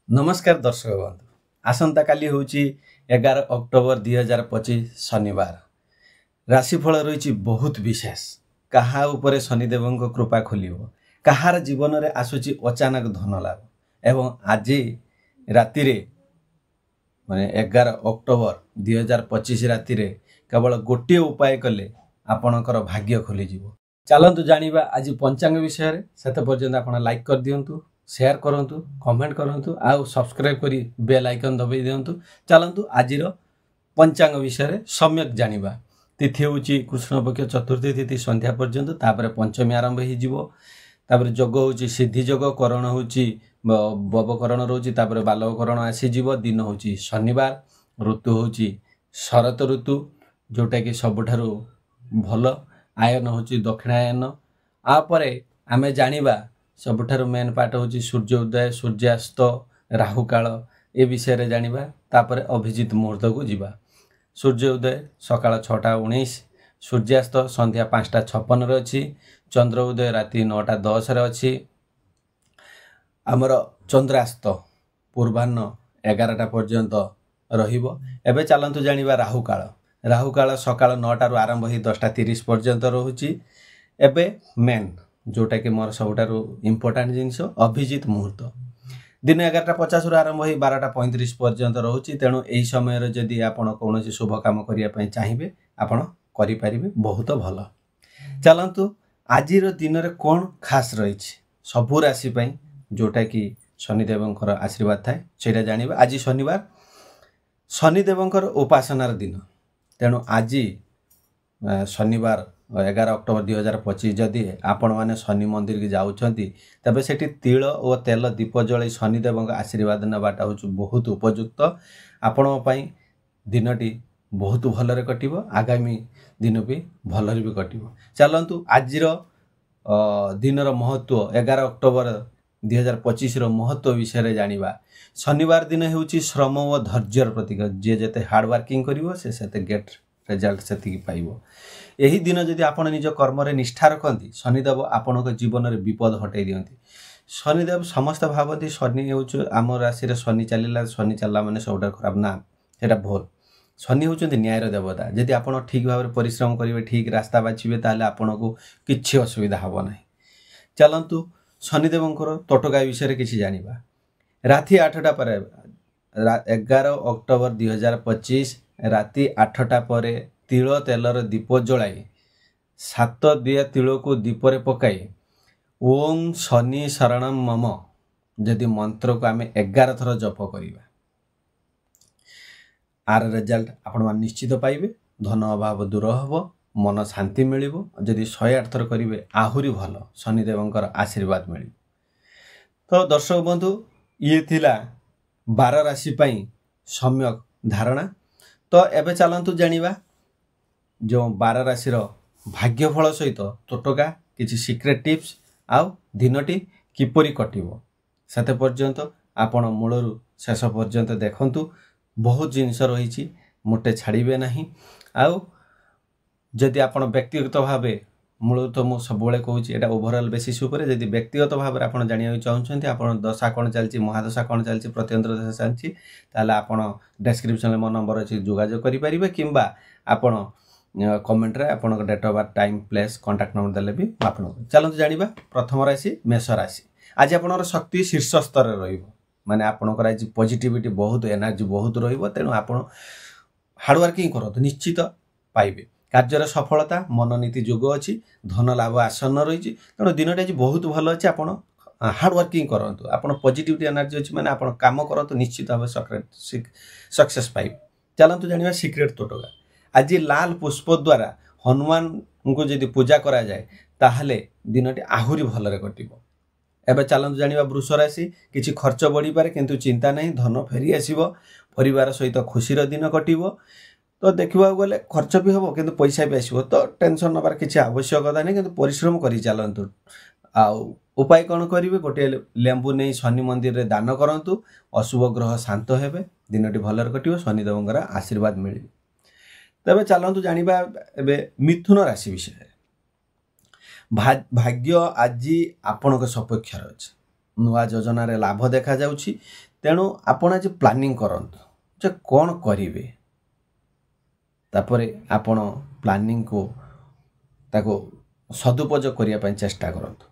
नमस्कार दर्शक बंधु आसंता काली होची 11 अक्टोबर 2025 शनिवार राशिफल रही बहुत विशेष कहा उपरे शनिदेव कृपा खोलियो कहार जीवन में आसुची अचानक धन लाभ एवं आज राति माने 11 अक्टोबर 2025 राति केवल गोटे उपाय कले आपणकर भाग्य खोलीज चलतु जानिबा आज पंचांग विषय से पर्यंत आप लाइक कर दिंतु शेयर करंतु कमेंट करंतु आउ सब्सक्राइब करी बेल आइकन दबाई दिंतु चलतु आज पंचांग विषय सम्यक जानिबा तिथि होची कृष्ण पक्ष चतुर्थी तिथि संध्या पर्यंत तापर पंचमी आरंभ हो जोग होची सिद्धि जोग करण होची बवकरण रोची तापर बालवकरण आसी जीव दिन होची शनिवार ऋतु होची शरत ऋतु जोटा कि सबुठारु भल आयन होची दक्षिणायन आपरे आमे जानिबा सबुठारु मेन पार्ट होची सूर्य उदय सूर्यास्त राहु काल ए विषय जानिबा तापर अभिजित मुहूर्त को जीवा सूर्य उदय सकाळ 6:19 सूर्यास्त संध्या 5:56 रे अछि चंद्र उदय राति 9:10 रे अछि हमर चंद्रास्त पूर्वाह्न 11टा पर्यंत रहिबो एबे चलंतु जानिबा राहु काल सकाळ 9 आरंभ होई 10:30 पर्यंत रहुची एबे मेन जोटा कि मोर सबुठारु इम्पोर्टेंट जिनिस अभिजित मुहूर्त दिन 11:50 आरंभ होई 12:35 पर्यंत रहुची तेणु एही समय रे जदी आपण कोनोसी शुभ काम करिया पई चाहिबे आपण करि परिबे बहुत भल चलंतु आजिर दिन रे कोन खास रहिछि सबु राशि पई जोटा कि शनिदेवंकर आशीर्वाद थाए सेटा जानिबा आज शनिवार शनिदेवंकर उपासनार दिन तेणु आज शनिवार 11 अक्टोबर 2025 जदि आपण माने शनि मंदिर के जाउछंती तबे सेठी तिल और तेल दीप जळै शनिदेव आशीर्वाद नबाटा होच बहुत उपयुक्त आपण पई दिनटी बहुत भलरे कटिबो आगामी दिन भी भलरे भी कटिबो चलंतु आजिर दिनर महत्व 11 अक्टोबर 2025 रो महत्व विषय जानिबा शनिवार दिन हेउची श्रम और धैर्यर प्रतीक जे जते हार्ड वर्किंग करिवो से सेते गेट रिजल्ट सेति पाइबो यही दिन जदि आपण निज कर्म रे निष्ठा रखती शनिदेव आपण जीवन में विपद हटै दियंती शनिदेव समस्त भावती शनि होउछ आम राशि रे शनि चलला माने सबटा खराब ना सेटा भूल शनि होउछंती न्यायर देवता जदि आपण ठीक भाव में परिश्रम करिवे ठीक रास्ता बाछिबे ताले आपण को किछि असुविधा हबो नै चलंतु शनिदेवंकर तटका विषय किछि जानिबा राति 8टा पर 11 अक्टोबर 2025 राति 8टा पर तिल तेलर दीप जलाई 7 दिया तिल को दीपरे पकाई ओम शनि शरणम मम जदि मंत्र को आमे 11 थर जप करिबा आर रिजल्ट आपण मान निश्चित पाइबे धन अभाव दूर हबो मन शांति मिलिबो जदि 108 थर करिवे आहुरी भलो शनिदेवंकर आशीर्वाद मिली तो दर्शक बंधु ये थिला 12 राशि पई सम्यक धारणा तो एबे चलंतु जानिबा जो 12 राशि भाग्यफल सहित तोटका किसी सिक्रेट टिप्स आउ दिनटी किपरि कटिबो सेते पर्यंत आपण मूलरू शेष पर्यंत देखंतु बहुत जिनिस रही मोटे छाड़िबे नहीं आउ जदि आपण व्यक्तिगत भावे मूल तो मु सबले कहूँ यहाँ ओभरऑल बेसिस उपर जदि व्यक्तिगत भाव में आप जाना चाहते आपण दशा कौन चलती महादशा कौन चलती प्रत्यंतर दशा चलती ताले आपण डिस्क्रिप्शन में मो नंबर अच्छी जोगाजोग करेंगे किंबा आपण कमेंट रे आपण date of birth time place contact number देले भी आपण चलते जानिबा प्रथम राशि मेष राशि आज आपनर शक्ति शीर्ष स्तर रे रहिबो माने आपनकर आज पॉजिटिविटी बहुत एनर्जी बहुत रहिबो तेणु आपण हार्ड वर्किंग करत निश्चित पाइबे कार्यर सफलता मननीति जोग अच्छी धन लाभ आसन्न रही तेणु दिन आज बहुत भल अच्छे आप हार्ड वर्किंग करंतु आपण पॉजिटिविटी एनर्जी अच्छी माने आपण काम करंतु निश्चित भाव सक्सेस पाइबे चलंतु जानिबा सीक्रेट तोटका आज लाल पुष्प द्वारा हनुमान को जदि पूजा करा जाए ताहले दिनटी आहुरी भलरे कटिबो एबे चलंतु जानिबा वृष राशि किछि खर्च बढ़ी पारे किंतु चिंता नहीं धन फेरी आसीबो परिवार सहित खुशीर दिन कटिबो तो देखा गले खर्च भी हम कि पैसा भी आसो तो टेंशन नबार किसी आवश्यकता नहीं कि परिश्रम कर चलतु आउ उपाय कौन करेंगे गोटे लेंबू नहीं शनि मंदिर रे दान करंतु अशुभ ग्रह शांत हेबे दिनटी भलर कटिबो शनिदेवंकर आशीर्वाद मिले तबे चलतु जानिबा एबे मिथुन राशि विषय भाग्य आज आपण सपक्ष अच्छे नुआ योजन लाभ देखा जाउछि। तेणु आपण आज प्लानिंग करंतु जे कौन करिवे, तापरे आपण प्लानिंग को ताको सदुपयोग करिया पय चेष्टा करंतु।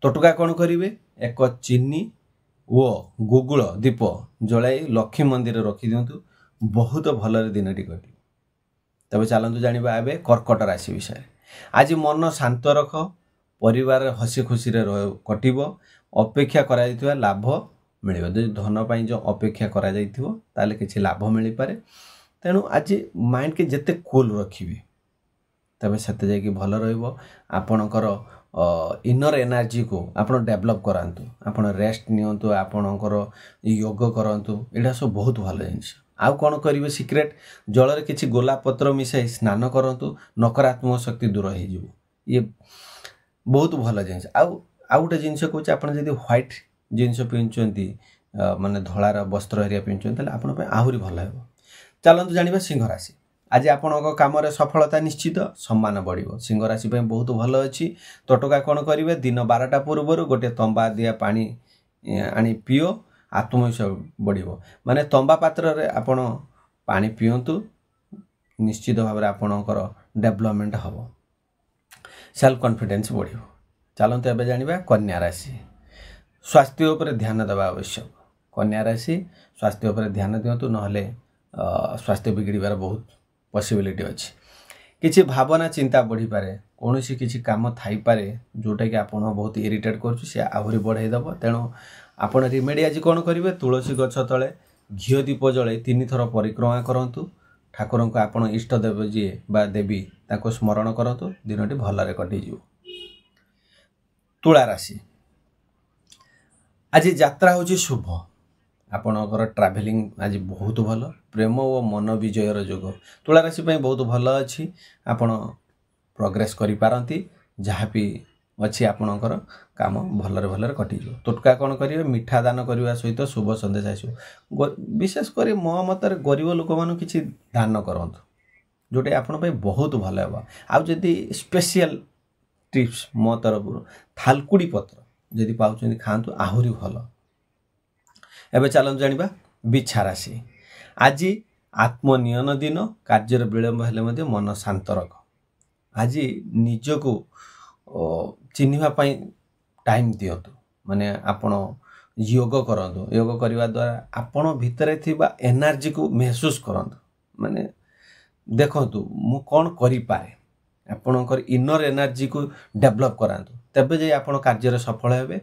टोटका कौन करिवे, एक चीनी ओ गुगुल दीप जलाई लक्ष्मी मंदिर रखी दिंतु, बहुत भलरे दिनटी कटि। तबे चलतु जानिबा एबे कर्कट राशि विषय। आज मन शांत रख, परिवार हसी खुशी रे कटिबो, अपेक्षा करा जायतिबा लाभ मिलिबो। जे धन पई जो अपेक्षा करा जायतिबो ताले किछि लाभ मिलि पारे। तेणु आज माइंड के जते कूल रखिबे तबे सते जाय कि भल रहइबो। आपणकर इनर एनर्जी को आपण डेवलप करांतु, आपण रेस्ट नियंतु, आपणकर योग करंतु, एडा सब बहुत भल जिनिस। आउ कौन करिवे सीक्रेट, जल रे किछि गोलाप पत्र मिसाई स्नान करंतु, नकारात्मक शक्ति दूर हो जिवो। ये बहुत भल जिनिस। आउ गोटे जिनिस कहूँ, आप जब व्हाइट जिनिस पिंधुंट माने धଳାର वस्त्र हरिया पिंधुंट आपण आहरी भल हो। चलतु जानिबा सिंह राशि। आज आपण काम सफलता निश्चित, सम्मान बढ़िबो। सिंह राशि बहुत भल अच्छी। टोटका कौन करेंगे, दिन 12टा पूर्व गोटे तंबा दिया पानी आनी पिओ, आत्मविश्वास बढ़िबो। माने तंबा पात्र रे आपण पानी पियंतु, निश्चित भाव आपणकर डेवलपमेंट हम, सेल्फ कॉन्फिडेंस बढ़िबो। चलतु एबे जानिबा कन्या राशि। स्वास्थ्य उपर ध्यान देवा आवश्यक। कन्या राशि स्वास्थ्य उपर ध्यान दिंतु, नहले स्वास्थ्य बिगड़बार बहुत पॉसिबिलिटी अच्छी। किछि भावना चिंता बढ़ी पारे, कौन सी किछि काम थाई पारे जोटा कि आपण बहुत इरिटेट कर सी आहरी बढ़ाईदेव। तेणु आपण रिमेडी आज कौन करेंगे, तुलसी गछ तले घीओ दीप जले 3 थर परिक्रमा करंतु। ठाकुर को आपण इष्ट देव जी बा देवी ताको स्मरण करंतु, दिनटी भलरे कटि जिवो। तुला राशि। आज यात्रा होची शुभ, आपणकर ट्राभेलिंग आज बहुत भल। प्रेम और मन विजयर योग तुला राशि बहुत भल अच्छी। आपण प्रोग्रेस करि पारंती, जहाँ भी अच्छी आपणकर काम भलरे भलरे कटिजो। टोटका कौन करेंगे, मिठा दान करने सहित शुभ संदेश आसो। विशेषकर मो मतर गरीब लोक मान किसी दान करंतु, जोटे आपण बहुत भल हे। आउ जदि स्पेशल टिप्स मो तरफ, थालकुड़ी पत्र जदि पाउछन खातु, आहरी भल। एबे चलतु जानिबा बिच्छा राशि। आज आत्मनियन दिन, कार्य विलंब हेले मध्य मन शांत रख। आज निजको चिन्हिबा पई टाइम दियंतु, माने आपण योग करंतु। योग करबा द्वारा आपण भितरे थिबा एनर्जी को महसूस करंतु, माने देखंतु मु कोन करि पारे। आपणकर इनर एनर्जी को डेवलप करांतु, तबे जे आपण कार्य सफल हेबे।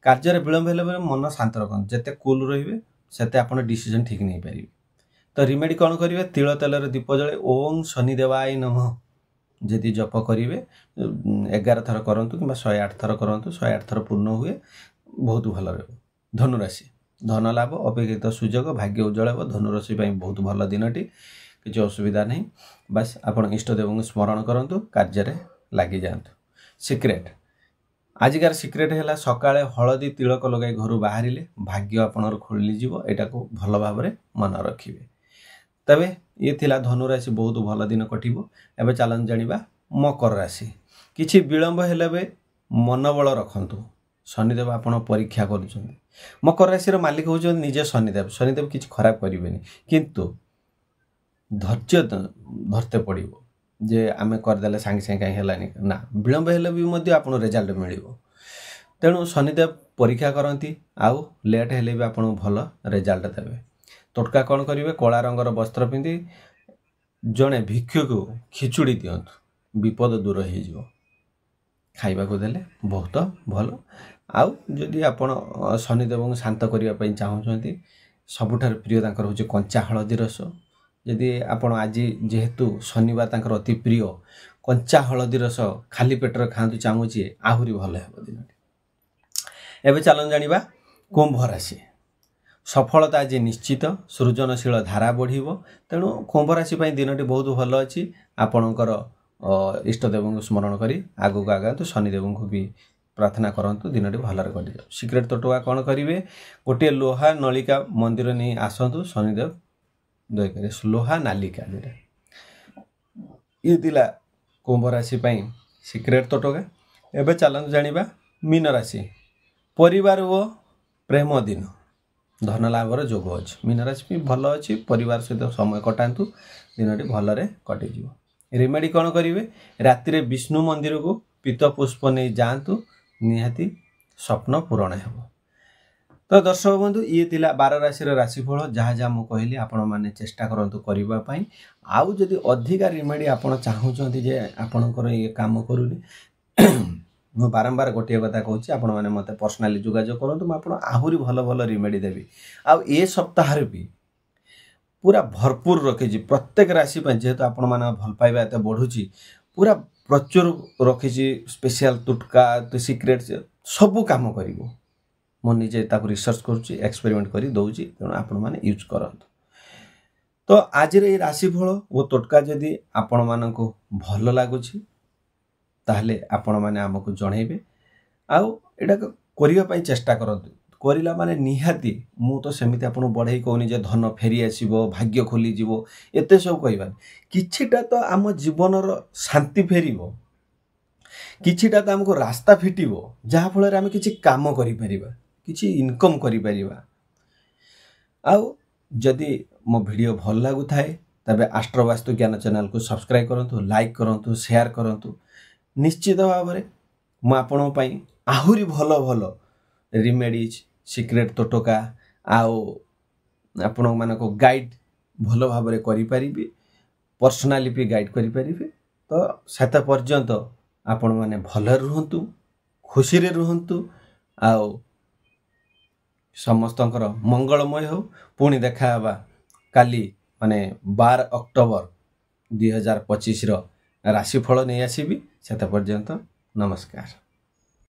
कार्य विलंब हेले मन शांत रखंतु, जेते कूल रहिबे सेते आपण डिसीजन ठीक नहीं पारिबे। तो रिमेडी कौन करेंगे, तिल तेलर दीप जले ओम शनिदेवाय नमः जदि जप करेंगे 11 थर करंतु कि 108 थर करंतु, 108 थर पूर्ण हुए, बहुत भल रहे। धनुराशि। धन लाभ, अपेक्षित सुजोग, भाग्य उज्जवल हो। धनुराशि बहुत भल दिनटी, किसी असुविधा नहीं। बस आपण इष्टदेव को स्मरण करंतु, कार्य लगी जातु। सिक्रेट। आजिकार सिक्रेट है सकाळे हलदी तिलक लगाई घर बाहर भाग्य आपणर खोली जीव। एटा को भल भाव मन रखिए। तबे ये थिला धनुराशि बहुत भल दिन कटिबो। एबे चलन जानिबा मकर राशि। किछि विलंब हेले बे मनोबल रखंतु, शनिदेव आपण परीक्षा करूछन्ति। मकर राशि रो मालिक होछन निजे शनिदेव। शनिदेव किछि खराब करिवेनी, किंतु धैर्य धरते पड़िबो। जे आमे कर देले सांगे सांगे कहीं हेलानी ना, विलंब हेले भी मध्य आपण रिजल्ट मिलिबो। तेणु शनिदेव परीक्षा करंती, आउ लेट हेले भी आपण भल रिजल्ट देबे। टोटका कौन करेंगे, कला रंगर वस्त्र पिंधि जड़े भिक्षुक खिचुड़ी दिंतु, विपद दूर हो खाइबा को देले बहुत भल। आउ जदि आपण शनिदेव को शांत करने चाहते, सबुठार प्रिय तांकर होचे कंचा हलदी रस। जदि आपण आज जेहेतु शनिवार तांकर अति प्रिय, कंचा हलदी रस खाली पेटर खातु चाहूँचे, आहरी भल हे दिन। एबे चलन जानिबा कुंभ राशि। सफलता आज निश्चित, सृजनशील धारा बढ़िबो। तेणु कुंभ राशि दिनटी बहुत भल अच्छी। आपणकर इष्टदेव को स्मरण करी आगू को आगंतु, शनिदेव को भी प्रार्थना करंतु, दिनटी भलरे कटि जाऊ। सिक्रेट टोटका कौन करेंगे, गोटे लोहा नलिका मंदिर नहीं आसतु, शनिदेव दयकरी लोहा नालिका जोटा ये दिला कुंभ राशि सिक्रेट टोटका। एबे चलतु जानिबा मीन राशि। परिवार ओ प्रेम दिन धन लाभर जोग अच्छी मीन राशि भल अच्छी परिवार सहित समय कटातु दिन टी भलरे कटिज रिमेडी कौन करेंगे राति विष्णु मंदिर को पीत पुष्प नहीं जातु निहाती स्वप्न पूरण हो। तो दर्शक बंधु ये थिला 12 राशि राशिफल जहाँ जहाँ मुझे कहली आपण मैंने चेष्टा करंतु करने आउ जदि अधिका रिमेडी आपण चाहूँगी जे आपणकर ये काम करूनी मु बारंबार गोटे कथा कहूँ आपण मैंने मत पर्सनाली जोगाजोग करूँ मुझे आहरी भल भल रिमेडी देवी आउ ए सप्ताह भी पूरा भरपूर रखी प्रत्येक राशि जेहेतु आपण मैंने भल पाइबा एत बढ़ुची पूरा प्रचुर रखी स्पेशल तुटका सिक्रेट सबू काम करूँ मु निजे ताकू रिसर्च करुच्ची एक्सपेरिमेंट करी दौची तेणु आपण मैंने यूज करंतु। तो आज ये राशिफल वो तोटका जदि आपण मानक भल लगुच ताहले आपण मैंने आमको जनइबे आउ एटा करिया पई चेष्टा करंतु करिला माने निहाती मु तो सेमिति आपण बढ़ई कहूनी जे धन फेरी आसीबो भाग्य खोली जीवो एते सब कहबा किछिटा तो आम जीवनर शांति फेरिबो किछिटा तो हमको रास्ता फिटिबो जहा फल रे आम किछि काम करि परिबा किछि इनकम करि परिबा। आउ जदि मो वीडियो भल लागु थाए तबे आस्ट्रो वास्तु ज्ञान चैनल को सब्सक्राइब करंतु लाइक करंतु शेयर करंतु निश्चित भाव में मु आपण पई आहुरी भल भल रिमेडीज सिक्रेट तोटका आउ आपण मानको गाइड भल भाव में करि परिबी पर्सनाली भी गाइड करि परिबी। तो सेता पर्यंत आपण माने भल रुहंतु खुशी रे रुहंतु आउ समस्तंकर मंगलमय हो। पुणी देखा हवा काली माने 12 अक्टोबर 2025 राशिफल नहीं आसीबी। सेता पर्यंत नमस्कार।